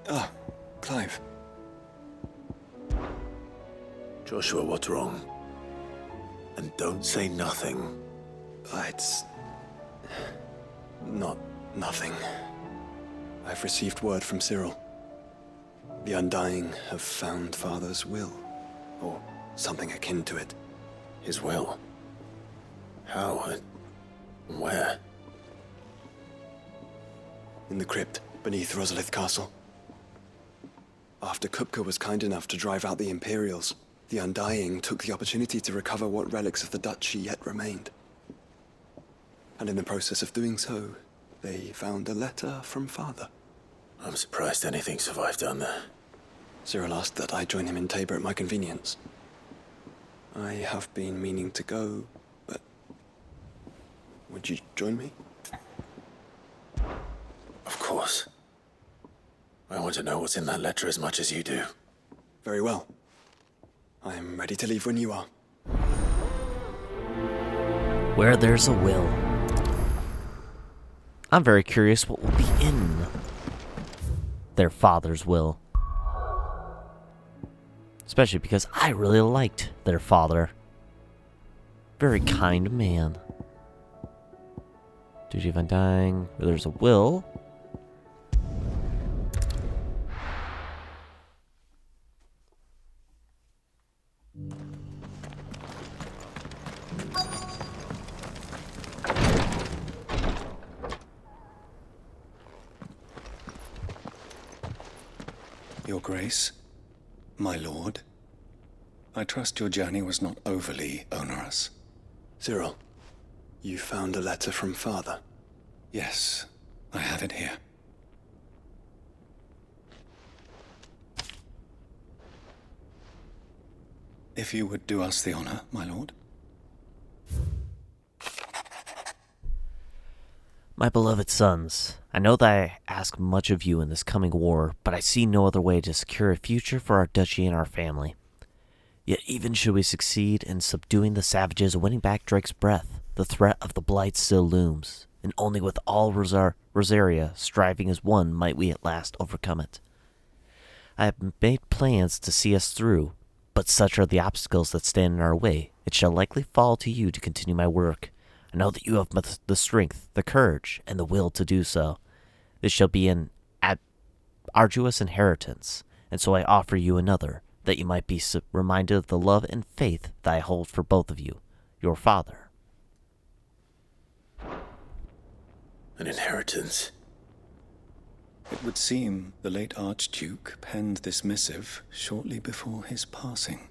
Ah, Clive. Joshua, what's wrong? And don't say nothing. It's... not nothing. I've received word from Cyril. The Undying have found Father's will, or something akin to it. His will? How and where? In the crypt beneath Rosalith Castle. After Kupka was kind enough to drive out the Imperials, the Undying took the opportunity to recover what relics of the Duchy yet remained. And in the process of doing so, they found a letter from Father. I'm surprised anything survived down there. Cyril asked that I join him in Tabor at my convenience. I have been meaning to go, but... would you join me? Of course. I want to know what's in that letter as much as you do. Very well. I am ready to leave when you are. Where there's a will. I'm very curious what will be in their father's will. Especially because I really liked their father. Very kind man. Duty of Undying. Where there's a will. Your Grace, my lord, I trust your journey was not overly onerous. Cyril, you found a letter from Father. Yes, I have it here. If you would do us the honor, my lord. My beloved sons, I know that I ask much of you in this coming war, but I see no other way to secure a future for our duchy and our family. Yet even should we succeed in subduing the savages and winning back Drake's breath, the threat of the Blight still looms, and only with all Rosaria striving as one might we at last overcome it. I have made plans to see us through, but such are the obstacles that stand in our way, it shall likely fall to you to continue my work. I know that you have the strength, the courage, and the will to do so. This shall be an arduous inheritance, and so I offer you another, that you might be reminded of the love and faith that I hold for both of you, your father. An inheritance? It would seem the late Archduke penned this missive shortly before his passing.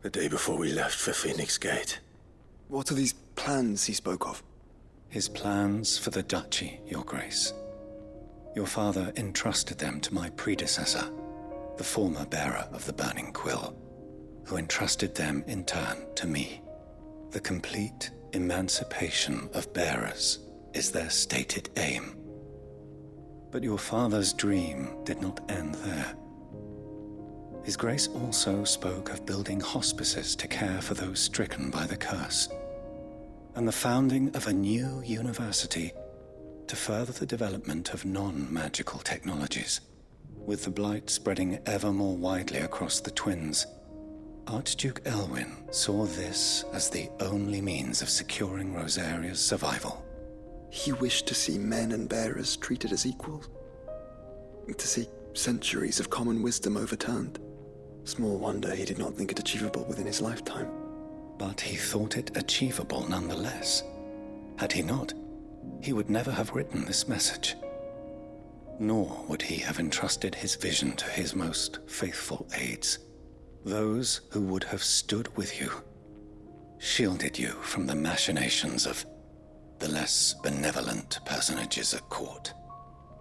The day before we left for Phoenix Gate. What are these plans he spoke of? His plans for the duchy, Your Grace. Your father entrusted them to my predecessor, the former bearer of the Burning Quill, who entrusted them in turn to me. The complete emancipation of bearers is their stated aim. But your father's dream did not end there. His Grace also spoke of building hospices to care for those stricken by the curse, and the founding of a new university to further the development of non-magical technologies. With the Blight spreading ever more widely across the Twins, Archduke Elwyn saw this as the only means of securing Rosaria's survival. He wished to see men and bearers treated as equals. To see centuries of common wisdom overturned. Small wonder he did not think it achievable within his lifetime. But he thought it achievable nonetheless. Had he not, he would never have written this message. Nor would he have entrusted his vision to his most faithful aides, those who would have stood with you, shielded you from the machinations of the less benevolent personages at court.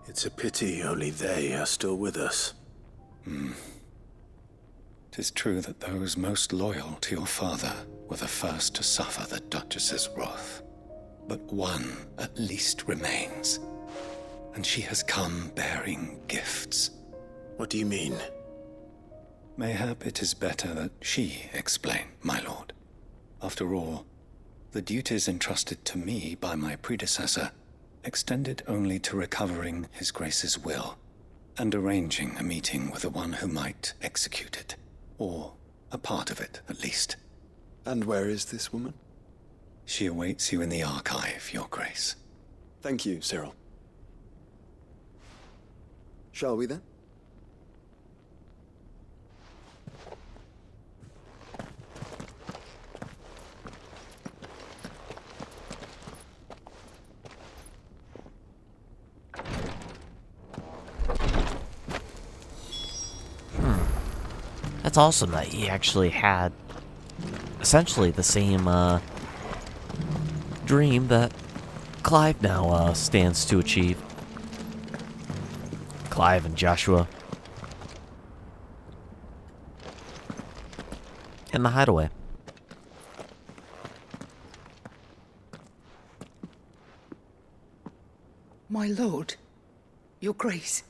It's a pity only they are still with us. 'Tis true that those most loyal to your father were the first to suffer the Duchess's wrath. But one at least remains, and she has come bearing gifts. What do you mean? Mayhap it is better that she explain, my lord. After all, the duties entrusted to me by my predecessor extended only to recovering his Grace's will and arranging a meeting with the one who might execute it. Or a part of it, at least. And where is this woman? She awaits you in the archive, Your Grace. Thank you, Cyril. Shall we then? That's awesome that he actually had essentially the same dream that Clive now stands to achieve. Clive and Joshua. In the hideaway. My lord, Your Grace.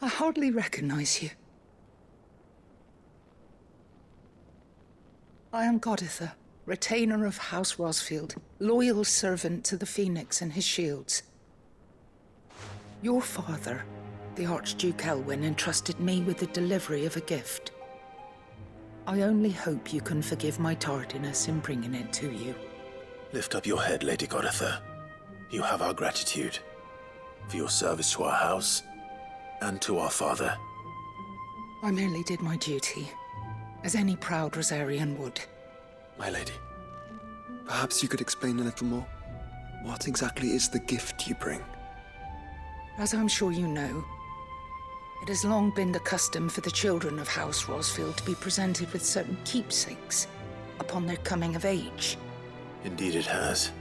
I hardly recognize you. I am Goditha, retainer of House Rosfield, loyal servant to the Phoenix and his shields. Your father, the Archduke Elwyn, entrusted me with the delivery of a gift. I only hope you can forgive my tardiness in bringing it to you. Lift up your head, Lady Goditha. You have our gratitude for your service to our house and to our father. I merely did my duty, as any proud Rosarian would. My lady, perhaps you could explain a little more? What exactly is the gift you bring? As I'm sure you know, it has long been the custom for the children of House Rosfield to be presented with certain keepsakes upon their coming of age. Indeed it has.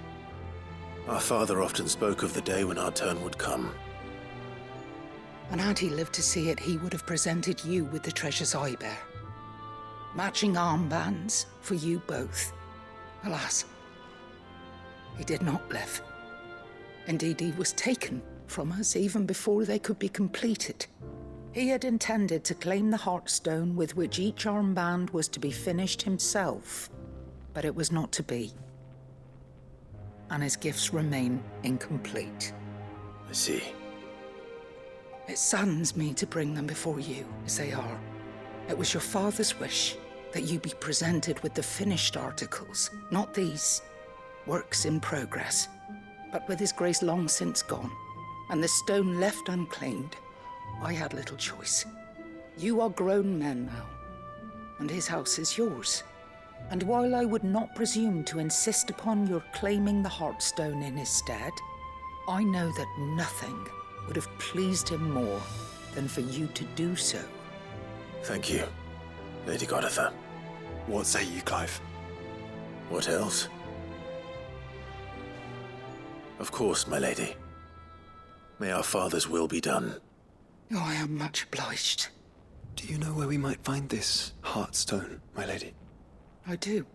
Our father often spoke of the day when our turn would come. And had he lived to see it, he would have presented you with the treasures I bear. Matching armbands for you both. Alas, he did not live. Indeed, he was taken from us even before they could be completed. He had intended to claim the Heartstone with which each armband was to be finished himself, but it was not to be. And his gifts remain incomplete. I see. It saddens me to bring them before you, as they are. It was your father's wish that you be presented with the finished articles, not these works in progress. But with his grace long since gone, and the stone left unclaimed, I had little choice. You are grown men now, and his house is yours. And while I would not presume to insist upon your claiming the Heartstone in his stead, I know that nothing would have pleased him more than for you to do so. Thank you, Lady Goditha. What say you, Clive? What else? Of course, my lady. May our father's will be done. Oh, I am much obliged. Do you know where we might find this Heartstone, my lady? I do.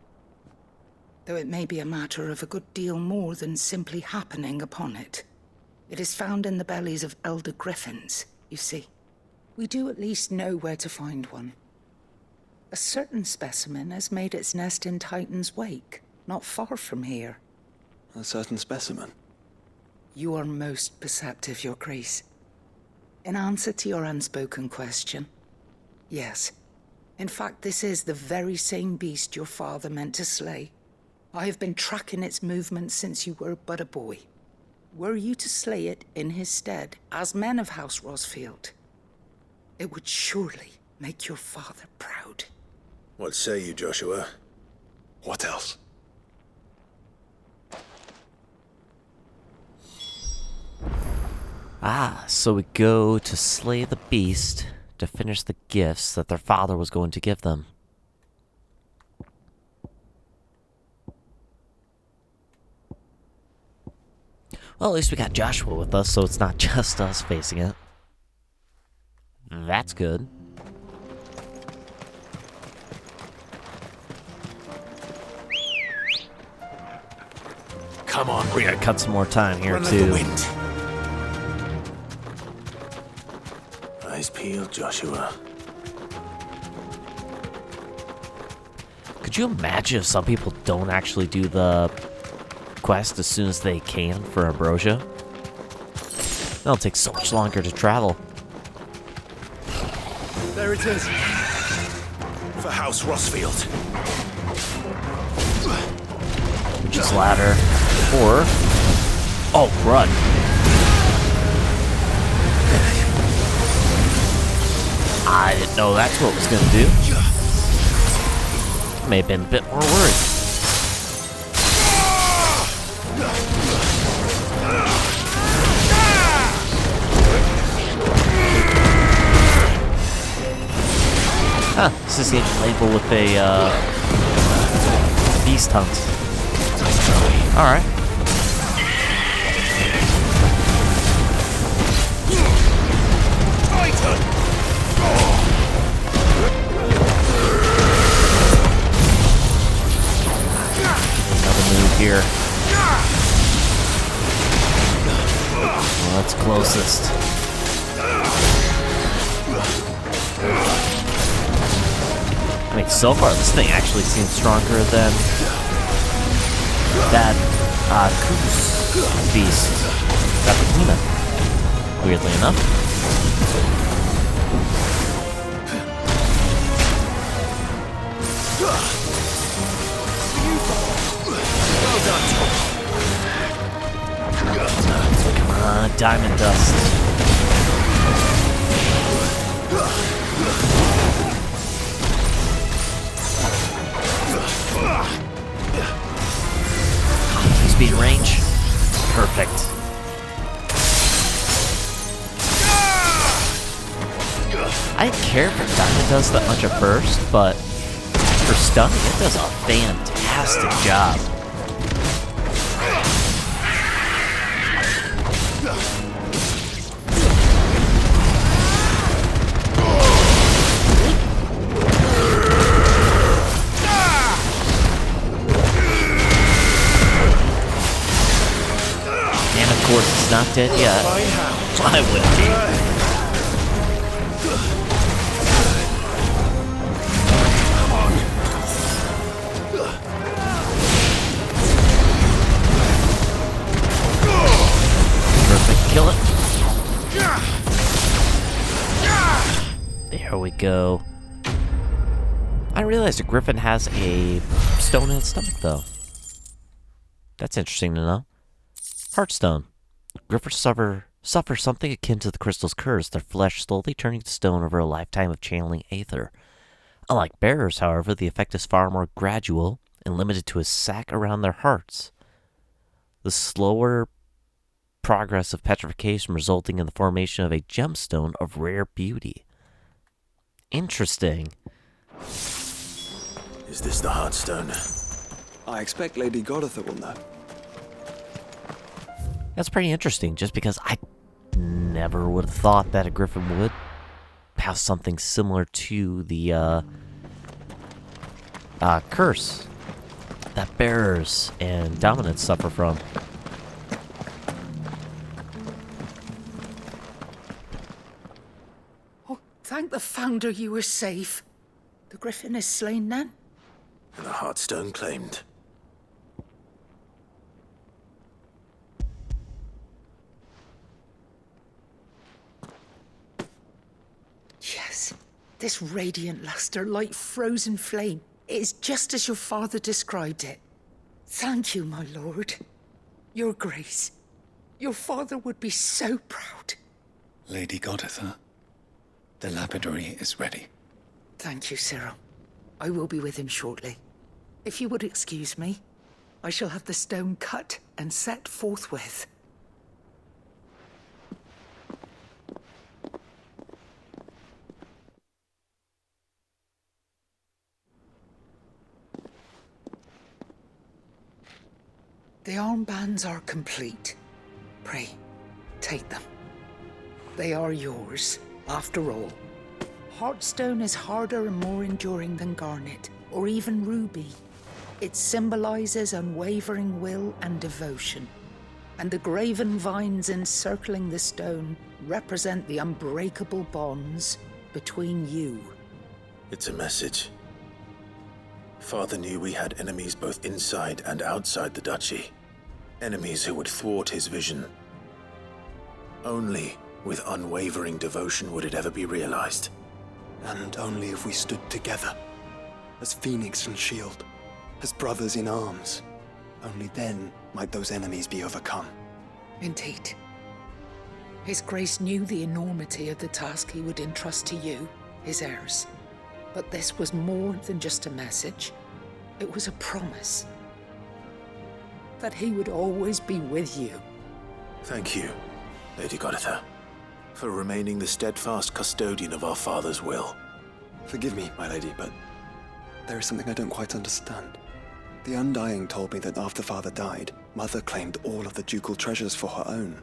Though it may be a matter of a good deal more than simply happening upon it. It is found in the bellies of elder griffins, you see. We do at least know where to find one. A certain specimen has made its nest in Titan's Wake, not far from here. A certain specimen? You are most perceptive, Your Grace. In answer to your unspoken question, yes. In fact, this is the very same beast your father meant to slay. I have been tracking its movements since you were but a boy. Were you to slay it in his stead, as men of House Rosfield, it would surely make your father proud. What say you, Joshua? What else? So we go to slay the beast to finish the gifts that their father was going to give them. Well, at least we got Joshua with us, so it's not just us facing it. That's good. Come on, We gotta cut some more time here, run like the too. wind. Eyes peeled, Joshua. Could you imagine if some people don't actually do the quest as soon as they can for Ambrosia. That'll take so much longer to travel. There it is. For House Rossfield. Just ladder. Or... oh, run. I didn't know that's what it was going to do. May have been a bit more worried. Huh, this is the label with a beast hunt. Alright. Another move here. Well, that's closest. I mean, so far this thing actually seems stronger than that Koos beast, that Patina, weirdly enough. Come on, diamond dust. Speed range. Perfect. I didn't care for diamond dust that much at first, but for stunning, it does a fantastic job. And of course, it's not dead yet. Why would it be? Kill it. There we go. I realized a griffin has a stone in its stomach, though. That's interesting to know. Heartstone. Griffins suffer something akin to the crystal's curse, their flesh slowly turning to stone over a lifetime of channeling aether. Unlike bearers, however, the effect is far more gradual and limited to a sac around their hearts. The slower progress of petrification resulting in the formation of a gemstone of rare beauty. Interesting. Is this the Heartstone? I expect Lady Goditha will know. That's pretty interesting, just because I never would have thought that a griffin would have something similar to the curse that bearers and dominants suffer from. Thank the Founder you were safe. The griffin is slain then? And the Heartstone claimed. Yes. This radiant luster, like frozen flame. It is just as your father described it. Thank you, my lord. Your grace. Your father would be so proud. Lady Goditha, the lapidary is ready. Thank you, Cyril. I will be with him shortly. If you would excuse me, I shall have the stone cut and set forthwith. The armbands are complete. Pray, take them. They are yours, after all. Heartstone is harder and more enduring than garnet, or even ruby. It symbolizes unwavering will and devotion. And the graven vines encircling the stone represent the unbreakable bonds between you. It's a message. Father knew we had enemies both inside and outside the duchy. Enemies who would thwart his vision. Only with unwavering devotion would it ever be realized. And only if we stood together, as Phoenix and Shield, as brothers in arms, only then might those enemies be overcome. Indeed. His Grace knew the enormity of the task he would entrust to you, his heirs. But this was more than just a message. It was a promise. That he would always be with you. Thank you, Lady Goditha, for remaining the steadfast custodian of our father's will. Forgive me, my lady, but there is something I don't quite understand. The Undying told me that after Father died, Mother claimed all of the ducal treasures for her own.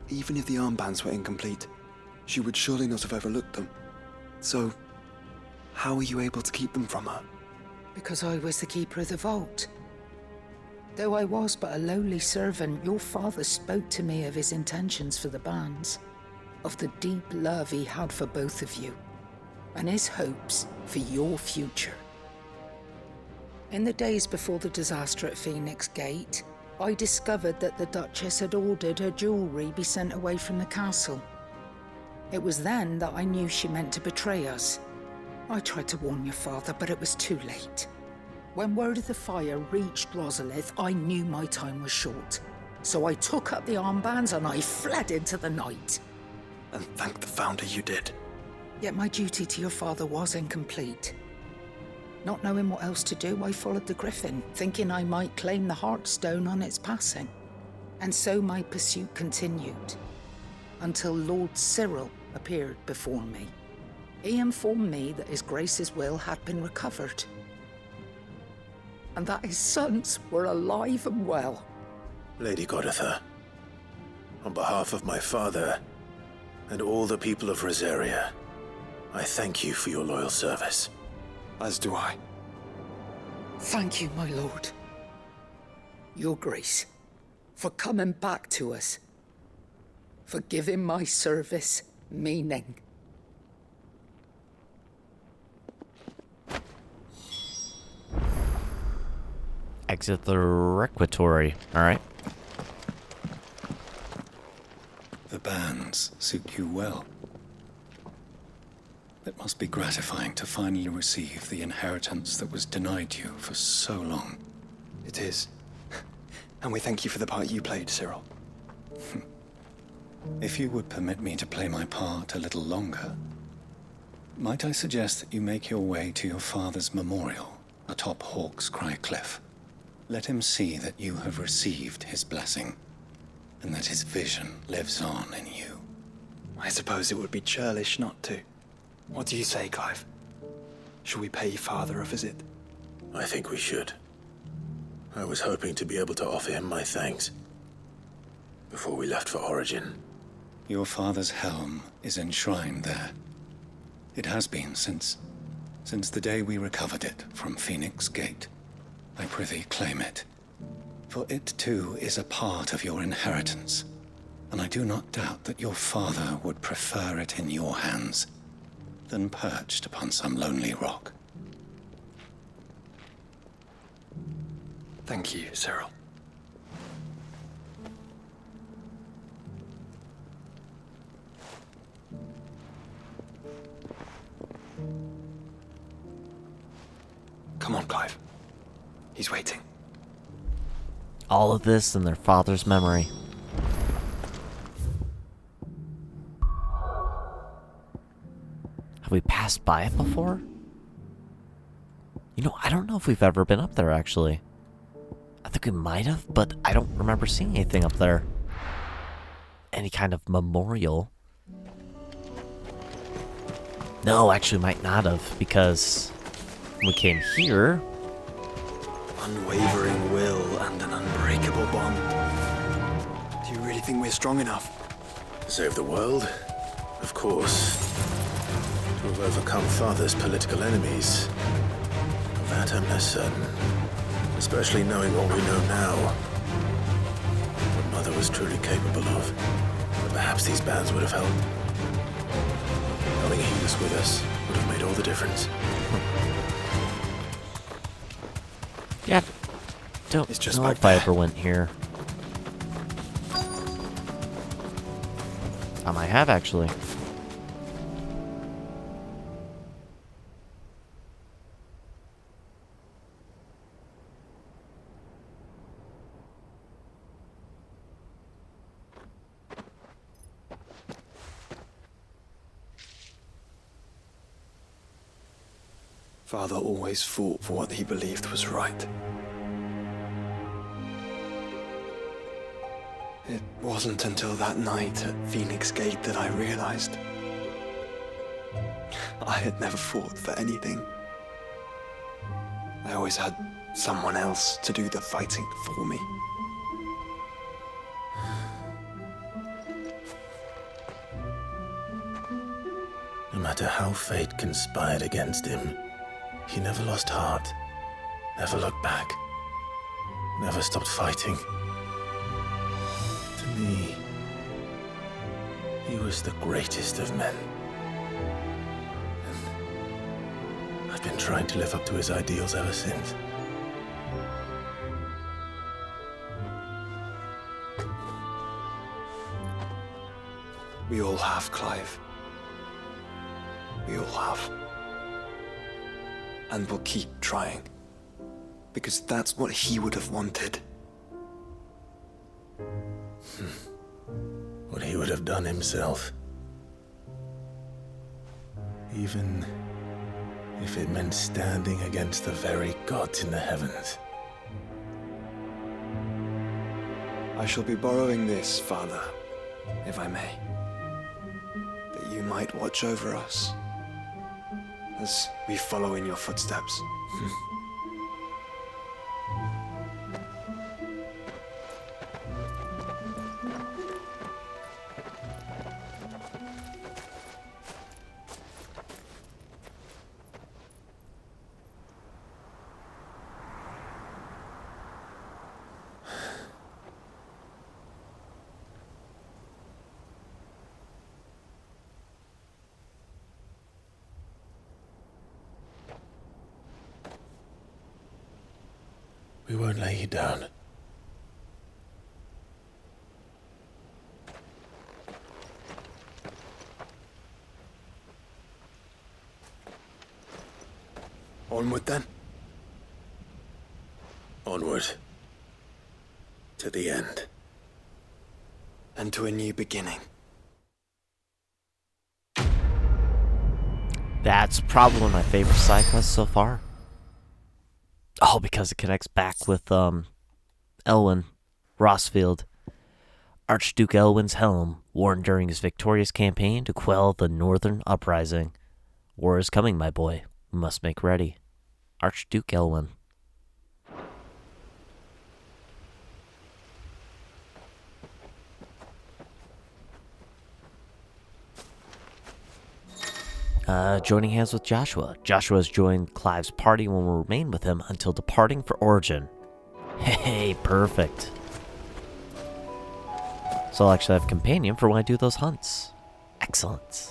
Even if the armbands were incomplete, she would surely not have overlooked them. So, how were you able to keep them from her? Because I was the keeper of the vault. Though I was but a lowly servant, your father spoke to me of his intentions for the bands, of the deep love he had for both of you, and his hopes for your future. In the days before the disaster at Phoenix Gate, I discovered that the Duchess had ordered her jewelry be sent away from the castle. It was then that I knew she meant to betray us. I tried to warn your father, but it was too late. When word of the fire reached Rosalith, I knew my time was short. So I took up the armbands and I fled into the night. And thank the Founder you did. Yet my duty to your father was incomplete. Not knowing what else to do, I followed the Griffin, thinking I might claim the Heartstone on its passing. And so my pursuit continued, until Lord Cyril appeared before me. He informed me that His Grace's will had been recovered, and that his sons were alive and well. Lady Goditha, on behalf of my father and all the people of Rosaria, I thank you for your loyal service. As do I. Thank you, my lord. Your Grace, for coming back to us, for giving my service meaning. Exit the Requitory. Alright. The bands suit you well. It must be gratifying to finally receive the inheritance that was denied you for so long. It is. And we thank you for the part you played, Cyril. If you would permit me to play my part a little longer, might I suggest that you make your way to your father's memorial atop Hawk's Cry Cliff? Let him see that you have received his blessing, and that his vision lives on in you. I suppose it would be churlish not to. What do you say, Clive? Shall we pay Father a visit? I think we should. I was hoping to be able to offer him my thanks before we left for Origin. Your father's helm is enshrined there. It has been since the day we recovered it from Phoenix Gate. I prithee claim it, for it too is a part of your inheritance, and I do not doubt that your father would prefer it in your hands than perched upon some lonely rock. Thank you, Cyril. Come on, Clive. He's waiting. All of this in their father's memory. Have we passed by it before? You know, I don't know if we've ever been up there, actually. I think we might have, but I don't remember seeing anything up there. Any kind of memorial. No, actually might not have, because when we came here... Unwavering will and an unbreakable bond. Do you really think we're strong enough? To save the world? Of course. To have overcome Father's political enemies? That I'm less certain. Especially knowing what we know now. What Mother was truly capable of. But perhaps these bands would have helped. Knowing he was with us would have made all the difference. Yeah, don't It's just know back if I there. ever went here. I might have, actually. Father always fought for what he believed was right. It wasn't until that night at Phoenix Gate that I realized I had never fought for anything. I always had someone else to do the fighting for me. No matter how fate conspired against him, he never lost heart, never looked back, never stopped fighting. To me, he was the greatest of men. And I've been trying to live up to his ideals ever since. We all have, Clive. We all have. And we'll keep trying. Because that's what he would have wanted. What he would have done himself. Even if it meant standing against the very gods in the heavens. I shall be borrowing this, Father, if I may. That you might watch over us as we follow in your footsteps. We won't lay you down. Onward then. Onward. To the end. And to a new beginning. That's probably one of my favorite side quests so far. Oh, because it connects back with Elwyn, Rossfield. Archduke Elwyn's helm, worn during his victorious campaign to quell the Northern Uprising. War is coming, my boy. We must make ready. Archduke Elwyn. Joining hands with Joshua. Joshua has joined Clive's party and will remain with him until departing for Origin. Hey, perfect. So I'll actually have a companion for when I do those hunts. Excellent.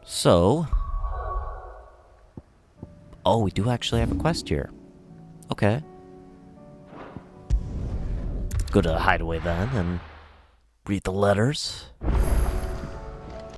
So... oh, we do actually have a quest here. Okay. Go to the hideaway then and read the letters.